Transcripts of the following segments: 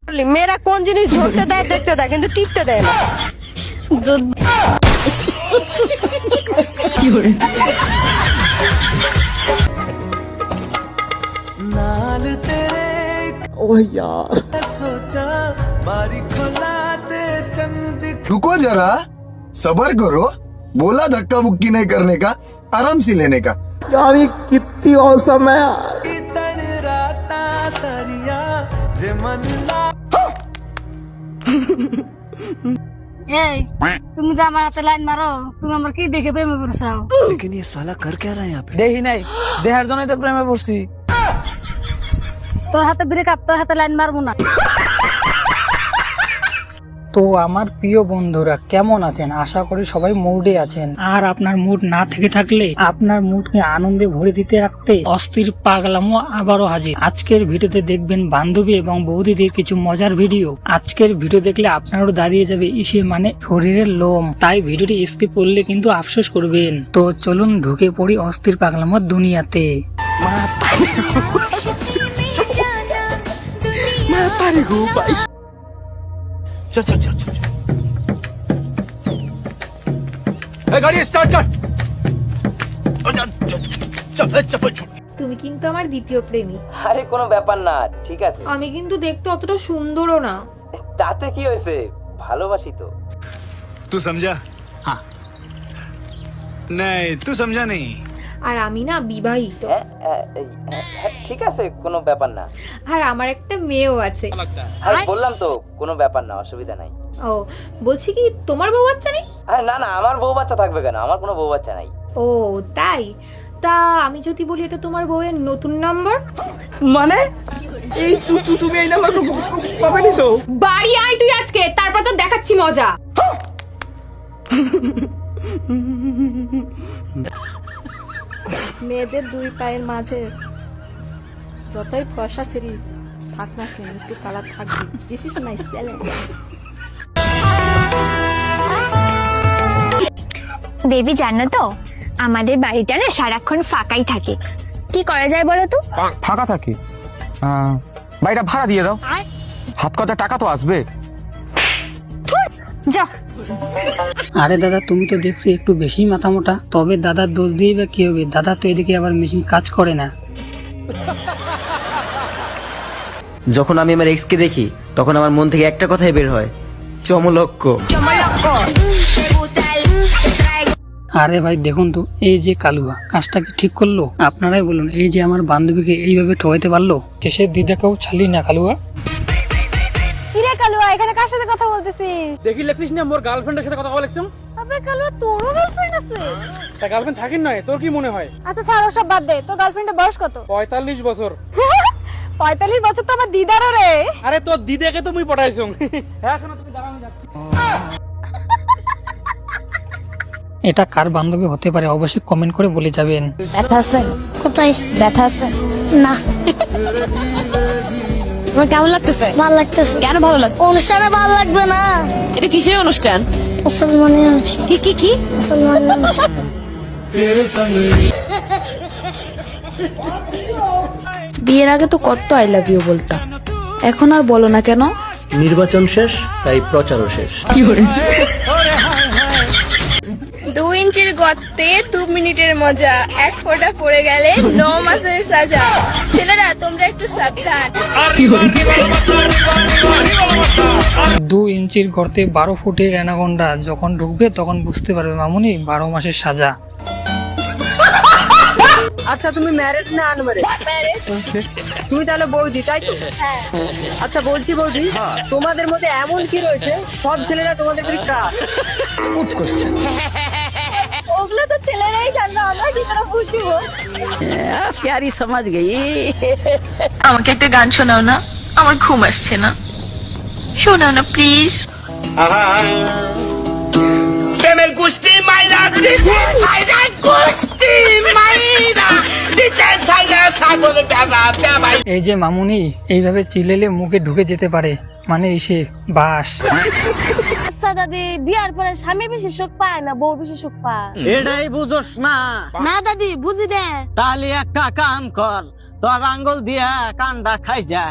মেয়েরা কোন জিনিস ধরতে দেয় দেখতে দেয় কিন্তু টিপতে দেয় না। रुको जरा सबर करो, बोला धक्का बुक्की नहीं करने का, आराम से लेने का। यार ये कितनी औसम है यार। এই তুমি যে আমার হাতে লাইন মারো, তুমি আমার কি দেখে প্রেমে পড়ছাও? लेकिन ये साला कर क्या रहा है यहाँ पे? দেখি নাই, দেহার জন্যই তো প্রেমে পড়ছি। তোর হাতে ব্রেকআপ, তোর হাতে লাইন মারবো না। তো আমার প্রিয় বন্ধুরা কেমন আছেন? আশা করি সবাই মুডে আছেন। আর আপনার মুড না থেকে থাকলে আপনার মুডকে আনন্দে ভরে দিতে রাখতে অস্থির পাগলামো আবারও হাজির। আজকের ভিডিওতে দেখবেন বান্ধবী এবং বৌদিদের কিছু মজার ভিডিও। আজকের ভিডিও দেখলে আপনারও দাঁড়িয়ে যাবে ইসে মানে শরীরের লোম। তাই ভিডিওটি স্কিপ করলে কিন্তু আফসোস করবেন। তো চলুন ঢুকে পড়ি অস্থির পাগলামোর দুনিয়াতে। चल चल चल चल ए, गाड़ी स्टार्ट कर। चल चप्पल छोड़। তুমি কিন্তু আমার দ্বিতীয় প্রেমী। আরে কোনো ব্যাপার না, ঠিক আছে। আমি কিন্তু দেখতে অতটা সুন্দরও না। তাতে কি হয়েছে, ভালোবাসি তো। तू समझा? हाँ नहीं तू समझा नहीं। আর আমি না বিবাহিত। ঠিক আছে, কোনো ব্যাপার না। আর আমার একটা মেয়েও আছে। আরে বললাম তো কোনো ব্যাপার না, অসুবিধা নাই। ও বলছি কি তোমার বউ বাচ্চা নেই? আরে না না, আমার বউ বাচ্চা থাকবে কেন, আমার কোনো বউ বাচ্চা নাই। ও তাই? তা আমি যদি বলি এটা তোমার বউয়ের নতুন নাম্বার? মানে এই তুমি এই নাম্বার কবে নিছো? বাড়ি আয় তুই আজকে, তারপর তো দেখাচ্ছি মজা। মেয়েদের দুই পায়ের মাঝে যতই ফর্সা সিঁড়ি থাক না কেন একটু কালার থাকবে। This is my challenge. Baby জানো তো আমাদের বাড়িটা না সারাক্ষণ ফাঁকাই থাকে, কি করা যায় বলো তো? ফাঁকা থাকে, বাড়িটা ভাড়া দিয়ে দাও, হাত কত টাকা তো আসবে। যাও। আরে দাদা তুমি তো দেখছি একটু বেশি মাথা মোটা। তবে দাদার দোষ দিয়ে বা কি হবে, দাদা তো এদিকে আবার মেশিন কাজ করে না। যখন আমি আমার এক্স কে দেখি তখন আমার মন থেকে একটা কথাই বের হয়, চমলক্ষ। আরে ভাই দেখুন তো, এই যে কালুয়া কাজটা কি ঠিক করলো? আপনারাই বলুন, এই যে আমার বান্ধবীকে এইভাবে ঠকাইতে পারলো। শেষে দিদাকেও ছাড়লি না কালুয়া। কিরে কালুয়া, এখানে কার সাথে কথা বলতেছিস? দেখি লেখছিস না মোর গার্লফ্রেন্ডের সাথে কথা বলেছিস? আবে কালুয়া, তোরও গার্লফ্রেন্ড আছে? তা গার্লফ্রেন্ড থাকিন নয়, তোর কি মনে হয়? আচ্ছা ছাড় ওসব বাদ দে, তোর গার্লফ্রেন্ডের বয়স কত? 45 বছর। 45 বছর তো আমার দিদারও রে। আরে তোর দিদাকে তুমি পটাইছো। হ্যাঁ শোনো, তুমি দাঁড়াও, আমি যাচ্ছি। এটা কার বান্ধবী হতে পারে অবশ্যই কমেন্ট করে বলে যাবেন। ব্যথা আছে? কোথায় ব্যথা আছে? না? তোমার কেমন লাগতেছে? ভালো লাগতেছে। কেন ভালো লাগছে? অনুষ্ঠানে ভালো লাগবে না? এটা কিসের অনুষ্ঠান? মুসলমানের অনুষ্ঠান। কি কি কি? মুসলমানের অনুষ্ঠান। বিয়ের আগে তো কত আই লাভ ইউ বলতাম, এখন আর বলো না কেন? নির্বাচন শেষ, তাই প্রচারও শেষ। 2 ইঞ্চির গর্তে 2 মিনিটের মজা, 1 ফোঁটা পড়ে গেলে 9 মাসের সাজা। ছেলেরা তোমরা একটু সাবধান। 2 ইঞ্চির গর্তে 12 ফুটের অ্যানাকোন্ডা যখন ঢুকবে তখন বুঝতে পারবে মামুনি 12 মাসের সাজা। আচ্ছা তুমি ম্যারিড না আনম্যারিড? তুমি তাহলে বৌদি তাই তো? আচ্ছা বলছি বৌদি, তোমাদের মধ্যে এমন কি রয়েছে সব ছেলেরা তোমাদের প্রতি ক্রাশ? ওগুলো তো ছেলেরাই জানবে, আমরা কি করে বুঝবো? প্যারি সমাজ গেই। আমাকে একটা গান শোনাও না, আমার ঘুম আসছে না, শোনাও না প্লিজ। প্রেমের কুস্তি মাইরা দিতে সাইরা, কুস্তি মাইরা দিতে সাইরা, সাগর দাদা দেবাই। এই যে মামুনি এইভাবে চিলেলে মুখে ঢুকে যেতে পারে, মানে এসে বাস। আচ্ছা দাদি, বিয়ার পরে স্বামী বেশি সুখ পায় না বউ বেশি সুখ পায়? এটাই বুঝোস না? না দাদি বুঝি দে। তাহলে একটা কাম কর, তোর আঙ্গুল দিয়া কানটা খাই যা।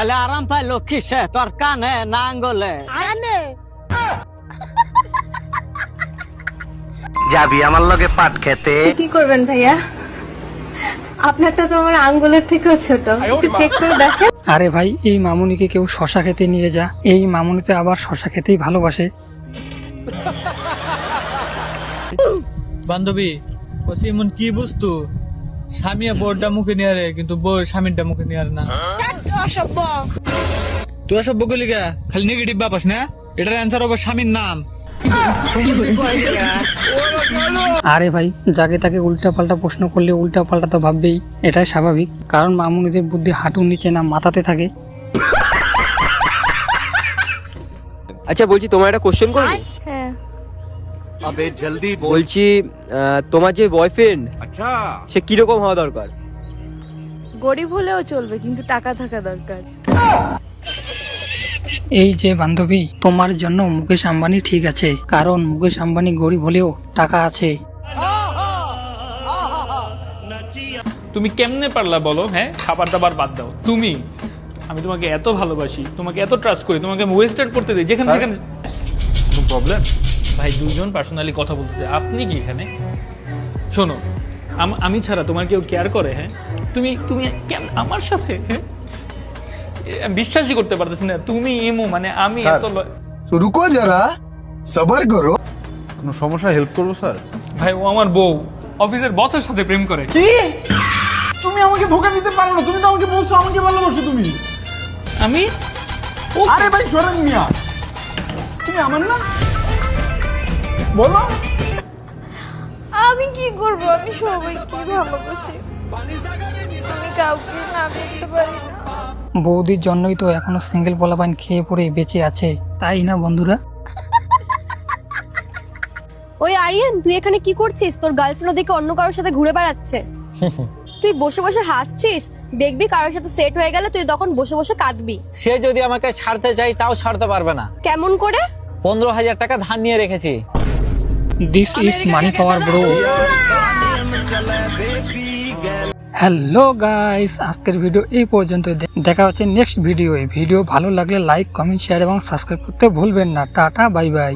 তাহলে আরাম পাই লক্ষ্মী সে তোর কানে না আঙ্গলে যাবি আমার লগে পাট খেতে? কি করবেন ভাইয়া? আপনারটা তো আমার আঙ্গুলের থেকেও ছোট, একটু চেক করে দেখেন। আরে ভাই, এই মামুনিকে কেউ শশা খেতে নিয়ে যা। এই মামুনিতে আবার শশা খেতেই ভালোবাসে। বান্ধবী ওসি এমন কি বুঝতো স্বামী বোরটা মুখে নিয়ে আরে কিন্তু বউ স্বামীরটা মুখে নিয়ে আরে না। অসভ্য। তুই সব বগলি গা খালি নেগেটিভ বাপাস না, এটার অ্যান্সার হবে স্বামীর নাম। আরে ভাই, যাকে তাকে উল্টাপাল্টা প্রশ্ন করলে উল্টাপাল্টা তো ভাববেই, এটাই স্বাভাবিক, কারণ মামুনিদের বুদ্ধি হাঁটুর নিচে না মাথাতে থাকে। আচ্ছা বলছি, তোমার একটা কোশ্চেন করবো? হ্যাঁ। আবে জলদি বলছি তোমার যে বয়ফ্রেন্ড আচ্ছা সে কিরকম হওয়া দরকার? গরিব হলেও চলবে, কিন্তু টাকা থাকা দরকার। এই যে বান্ধবী, তোমার জন্য মুকেশ আম্বানি ঠিক আছে, কারণ মুকেশ আম্বানি গরিব হলেও টাকা আছে। তুমি কেমনে পারলা বলো? হ্যাঁ, খাবার দাবার বাদ দাও। আমি তোমাকে এত ভালোবাসি, তোমাকে এত ট্রাস্ট করি, তোমাকে আমি ওয়েস্টার্ন করতে দিই যেখানে সেখানে। কোনো প্রবলেম? ভাই, দুজন পার্সোনালি কথা বলতেছে, আপনি কি এখানে? শোনো, আমি ছাড়া তোমার কেউ কেয়ার করে? হ্যাঁ, তুমি কেন আমার সাথে? হ্যাঁ, বিশ্বাসই করতে পারতেছি না তুমি এমো, মানে আমি এত तो रुको जरा सबर करो। কোনো সমস্যা হেল্প করবো স্যার? ভাই, ও আমার বউ অফিসের বসের সাথে প্রেম করে। কি তুমি আমাকে ধোকা দিতে পারো না? তুমি তো আমাকে বলছো আমাকে ভালোবাসো তুমি। আমি আরে ভাই সরেন মিয়া, তুমি আমার না বলো। আমি কি করব? আমি সবাইকে ভালোবাসি, আমি কাউকে না করতে পারি না। বৌদির জন্যই তো এখনো সিঙ্গেল পোলাপাইন খেয়ে পড়ে বেঁচে আছে, তাই না বন্ধুরা? ওই আরিয়ান, তুই এখানে কি করছিস? তোর গার্লফ্রেন্ড ওদিকে অন্য কারোর সাথে ঘুরে বেড়াচ্ছে। তুই বসে বসে হাসছিস, দেখবি কারোর সাথে সেট হয়ে গেলে তুই তখন বসে বসে কাঁদবি। সে যদি আমাকে ছাড়তে চাই তাও ছাড়তে পারবে না। কেমন করে? 15,000 টাকা ধার নিয়ে রেখেছি। This is money power bro. Hello guys, আজকের ভিডিও এই পর্যন্ত। দেখা হচ্ছে নেক্সট ভিডিও। ভিডিও ভালো লাগলে লাইক, কমেন্ট, শেয়ার এবং সাবস্ক্রাইব করতে ভুলবেন না। Tata, bye bye.